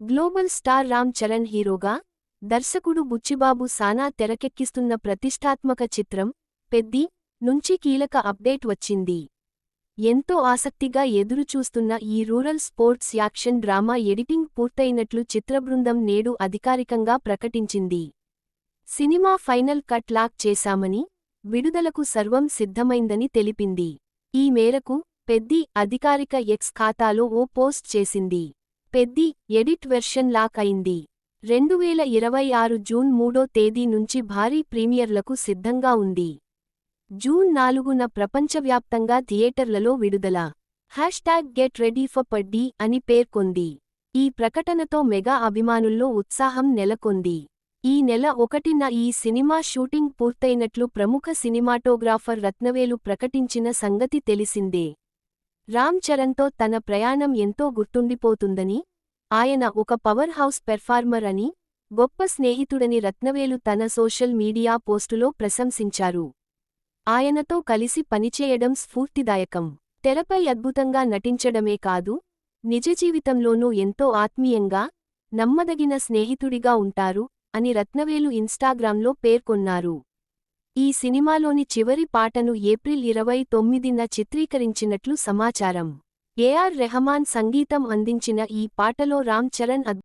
Global star Ram Charan హీరోగా, దర్శకుడు బుచ్చిబాబు సానా తెరకెక్కిస్తున్న ప్రతిష్ఠాత్మక చిత్రం పెద్ది నుంచి కీలక అప్డేట్ వచ్చింది. ఎంతో ఆసక్తిగా ఎదురుచూస్తున్న ఈ rural sports action drama editing పూర్తయినట్లు చిత్రబృందం నేడు అధికారికంగా ప్రకటించింది. సినిమా ఫైనల్ కట్ లాక్ చేశామని, విడుదలకు సర్వం సిద్ధమైందని తెలిపింది. ఈ మేరకు పెద్ది అధికారిక ఎక్స్ ఖాతాలో ఓ పోస్ట్ చేసింది. పెద్ది ఎడిట్ వెర్షన్ లాక్ అయింది. 2026 జూన్ 3వ తేదీ నుంచి భారీ ప్రీమియర్లకు సిద్ధంగా ఉంది. జూన్ 4న ప్రపంచవ్యాప్తంగా థియేటర్లలో విడుదల. #గెట్ రెడీ ఫర్ పెద్ది అని పేర్కొంది. ఈ ప్రకటనతో మెగా అభిమానుల్లో ఉత్సాహం నెలకొంది. ఈ నెల 1న ఈ సినిమా షూటింగ్ పూర్తయినట్లు ప్రముఖ సినిమాటోగ్రాఫర్ రత్నవేలు ప్రకటించిన సంగతి తెలిసిందే. రామ్ చరణ్తో తన ప్రయాణం ఎంతో గుర్తుండిపోతుందని, ఆయన ఒక పవర్ హౌస్ పెర్ఫార్మర్ అని, గొప్ప స్నేహితుడని రత్నవేలు తన సోషల్ మీడియా పోస్టులో ప్రశంసించారు. ఆయనతో కలిసి పనిచేయడం స్ఫూర్తిదాయకం. తెరపై అద్భుతంగా నటించడమే కాదు, నిజజీవితంలోనూ ఎంతో ఆత్మీయంగా, నమ్మదగిన స్నేహితుడిగా ఉంటారు అని రత్నవేలు ఇన్స్టాగ్రామ్లో పేర్కొన్నారు. ఈ సినిమాలోని చివరి పాటను ఏప్రిల్ 29న చిత్రీకరించినట్లు సమాచారం. ఏఆర్ రెహమాన్ సంగీతం అందించిన ఈ పాటలో రామ్ చరణ్